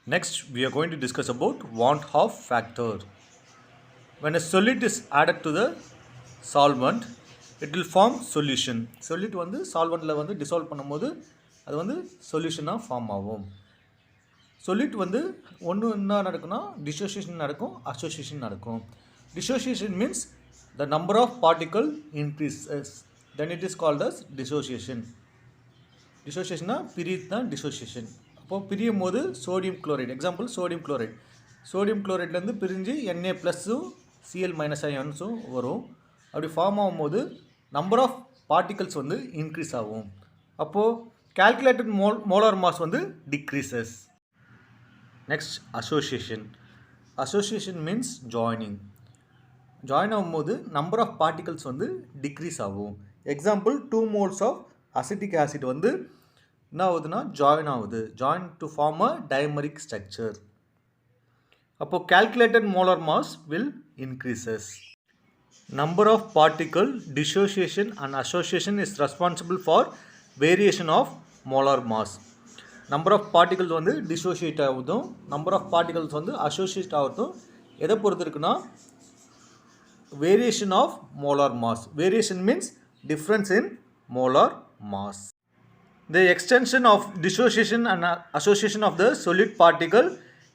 Next, we are going to discuss about want of factor. When a solid is added to the solvent, it will form solution. Solid வந்து solventல வந்து dissolve பண்ணும்போது அது வந்து சொல்யூஷனாக form ஆகும். solid வந்து ஒன்று என்ன நடக்கும்னா dissociation நடக்கும், association நடக்கும். Dissociation means the number of particle increases, then it is called as dissociation. Dissociation பிரித்து தான் dissociation. அப்போது பிரியும் போது sodium chloride, example sodium chloride, sodium குளோரைட்லேருந்து பிரிஞ்சு Na ப்ளஸ்ஸும் Cl மைனஸ் அயான்ஸும் வரும். அப்படி ஃபார்ம் ஆகும்போது நம்பர் ஆஃப் பார்ட்டிகல்ஸ் வந்து இன்க்ரீஸ் ஆகும். அப்போது கால்குலேட்டட் மோலார் மாஸ் வந்து decreases. Next association. Association means joining. Join ஆகும்போது நம்பர் ஆஃப் பார்ட்டிகல்ஸ் வந்து டிக்ரீஸ் ஆகும். Example 2 moles of acetic acid வந்து என்ன ஆகுதுன்னா ஜாயின் ஆகுது. Join to form a dimeric structure. அப்போது calculated molar mass will increases. Number of particle dissociation and association is responsible for variation of molar mass. Number of particles வந்து dissociate ஆகுதும் number of particles வந்து associate ஆகுதும் எதை பொறுத்து இருக்குன்னா variation of molar mass. Variation means difference in molar mass. The extension of dissociation and association of the solid particle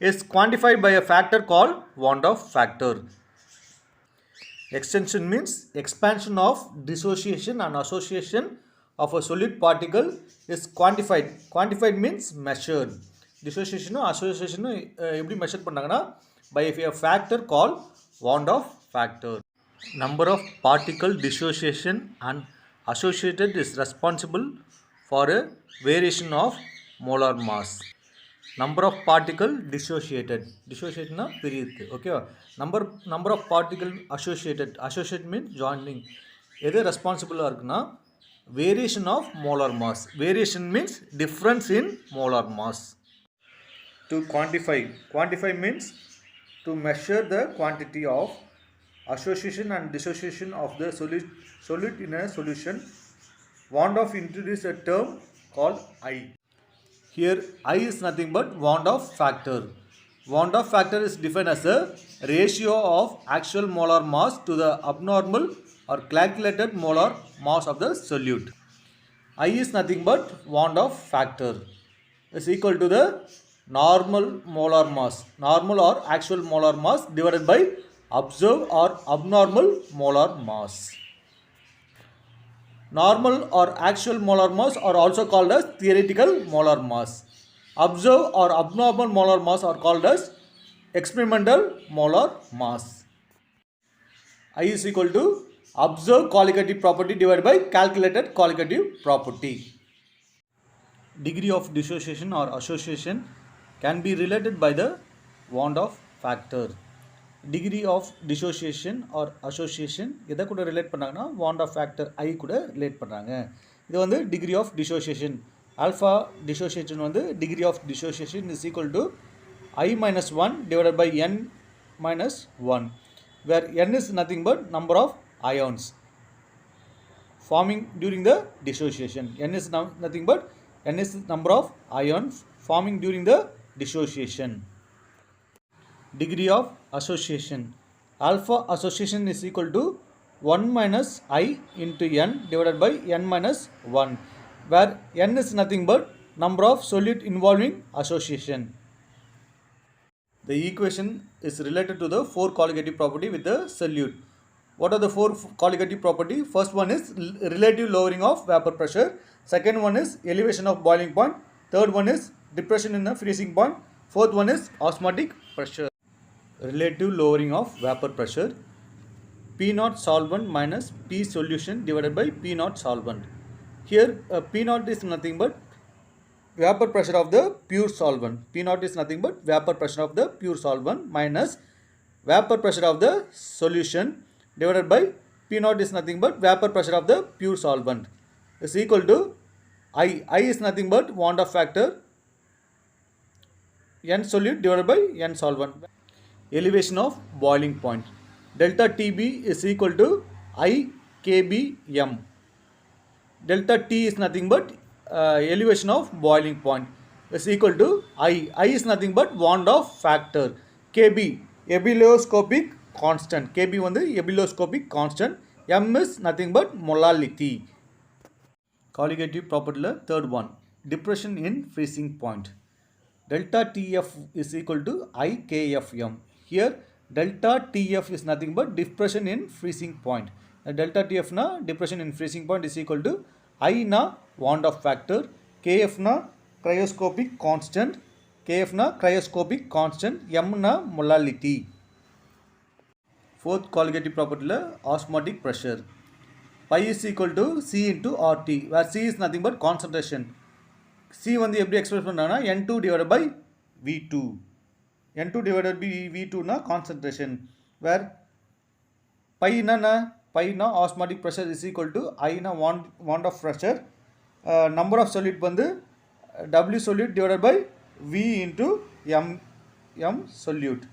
is quantified by a factor called van 't Hoff factor. Extension means expansion of dissociation and association of a solid particle is quantified. Quantified means measured. Dissociation and association எப்படி measure பண்ணாங்கன்னா by a factor called van 't Hoff factor. Number of particle dissociation and associated is responsible for a variation of molar mass. Number of particle dissociated. Dissociated na பிரியுது. Okay. number of particle associated. Associated means joining. எது ரெஸ்பான்சிபிளாக இருக்குன்னா variation of molar mass. Variation means difference in molar mass. To quantify. Quantify means to measure the quantity of association and dissociation of the solid in a solution. Van 't Hoff introduced a term called I. Here I is nothing but van 't Hoff factor. Van 't Hoff factor is defined as a ratio of actual molar mass to the abnormal or calculated molar mass of the solute. I is nothing but van 't Hoff factor is equal to the normal molar mass, normal or actual molar mass divided by observed or abnormal molar mass. Normal or actual molar mass are also called as theoretical molar mass. Observed or abnormal molar mass are called as experimental molar mass. I is equal to observed qualitative property divided by calculated qualitative property. Degree of dissociation or association can be related by the van 't Hoff factor. Degree of dissociation or association எதை கூட relate பண்ணாங்கன்னா van 't Hoff factor ஐ கூட relate பண்ணுறாங்க. இது வந்து degree of dissociation. Alpha dissociation வந்து degree of dissociation is equal to i minus 1 divided by n minus 1, where n is nothing but number of ions forming during the dissociation. n is nothing but n is number of ions forming during the dissociation. Degree of association. Alpha association is equal to 1 minus I into n divided by n minus 1, where n is nothing but number of solute involving association. The equation is related to the 4 colligative property with the solute. What are the 4 colligative property? First one is relative lowering of vapor pressure. Second one is elevation of boiling point. Third one is depression in the freezing point. Fourth one is osmotic pressure. Relative lowering of vapor pressure. P naught solvent minus P solution divided by P naught solvent. Here P naught is nothing but vapor pressure of the pure solvent. P naught is nothing but vapor pressure of the pure solvent minus vapor pressure of the solution divided by P naught is nothing but vapor pressure of the pure solvent is equal to I. I is nothing but van 't Hoff factor n solute divided by n solvent. Elevation of boiling point. Delta TB is equal to I kBm. Delta T is nothing but elevation of boiling point. is equal to I. I is nothing but Van der factor. Kb, ebullioscopic constant. Kb வந்து ebullioscopic constant. M is nothing but molality. Colligative property third one, depression in freezing point. Delta Tf is equal to IKFM. Here delta Tf is nothing but depression in freezing point. Delta Tf na depression in freezing point is equal to I na Van der factor, Kf na cryoscopic constant, M na molality. Fourth colligative property osmotic pressure. Pi is equal to C into RT, where C is nothing but concentration. C வந்து எப்படி express பண்ணாங்கன்னா N2 divided by V2. N2 divided by V2 na concentration, where pi na osmotic pressure is equal to I na Van der pressure, number of solid வந்து W solute divided by V into M solute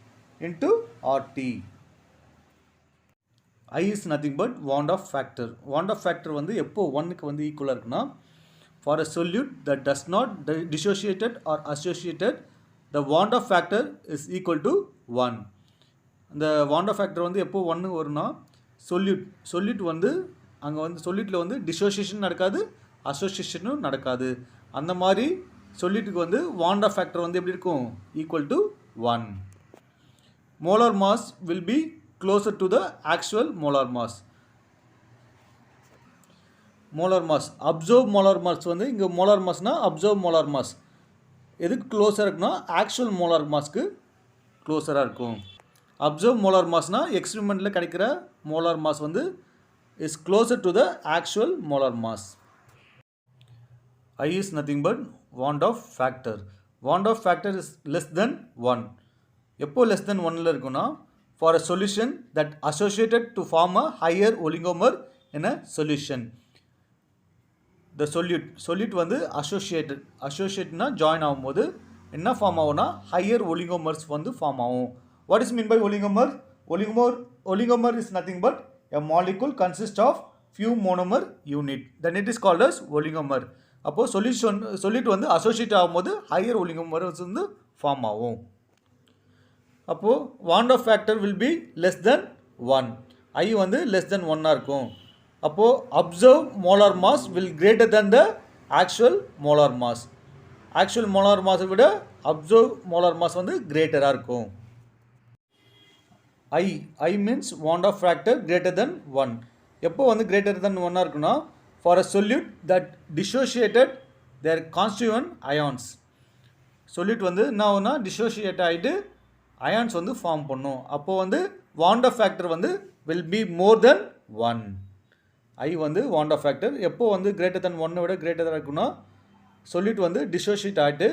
into RT. I is nothing but Van der factor. Van der factor வந்து எப்போ 1க்கு வந்து ஈக்குவலாக இருக்குன்னா, for a solute that does not dissociated or associated, the Van der factor is equal to 1. இந்த Van der factor வந்து எப்போ 1 வரும்னா, solute வந்து அங்கே வந்து solutல வந்து dissociation நடக்காது, associationும் நடக்காது. அந்த மாதிரி சொல்லிட்டுக்கு வந்து Van der factor வந்து எப்படி இருக்கும், equal to 1. Molar mass will be closer to the actual molar mass. Molar mass, observed molar mass வந்து இங்கே molar massனா observed molar mass எதுக்கு க்ளோஸராக இருக்குன்னா actual molar massக்கு க்ளோஸராக இருக்கும். observed molar massனா எக்ஸ்பெரிமெண்ட்டில் கிடைக்கிற molar mass வந்து is closer to the actual molar mass. I is nothing but Van der factor. Van der factor is less than 1. எப்போ less than 1ல இருக்குன்னா, for a solution that associated to form a higher oligomer in a solution. The solute வந்து associated na join ஆகும்போது என்ன form ஆகும்னா higher oligomers வந்து form ஆகும். What is mean by oligomer? Oligomer is nothing but a molecule consists of few monomer unit. Then it is called as oligomer. அப்போ solute வந்து associate ஆகும்போது higher oligomers வந்து form ஆகும். அப்போ Van der factor will be less than 1. I வந்து less than 1 இருக்கும். அப்போ observed molar mass will greater than the actual molar mass. Actual molar mass விட observed molar mass வந்து greater-ஆ இருக்கும். I means Van der factor greater than 1. எப்போ வந்து greater than 1 இருக்குன்னா, for a solute that dissociated their constituent ions. solute வந்து என்ன ஆகும்னா dissociate ஆகிட்டு ions வந்து ஃபார்ம் பண்ணும். அப்போ வந்து Van der factor வந்து will be more than 1. I வந்து Van der factor எப்போ வந்து greater than 1 விட greater இருக்குன்னா, solute வந்து dissociate ஆகிட்டு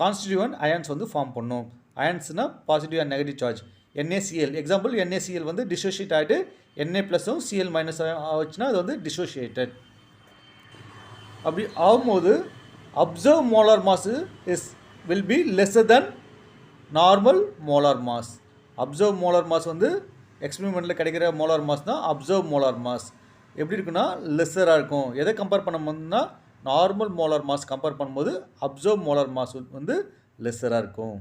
constituent ions வந்து ஃபார்ம் பண்ணும். ionsனா positive and negative charge. NaCl example, NaCl வந்து dissociate ஆகிட்டு Na ப்ளஸும் Cl மைனஸ் ஆச்சுன்னா அது வந்து dissociated. அப்படி ஆகும்போது observed molar mass will be lesser than normal molar mass. Observe molar mass வந்து எக்ஸ்பெரிமெண்ட்டில் கிடைக்கிற மோலார் மாஸ் தான் அப்சர்வ் மோலார் மாஸ். எப்படி இருக்குன்னா லெஸ்ஸராக இருக்கும். எதை கம்பேர் பண்ணும்போதுனா நார்மல் மோலார் மாஸ் கம்பேர் பண்ணும்போது அப்சர்வ் மோலார் மாஸ் வந்து லெஸ்ஸராக இருக்கும்.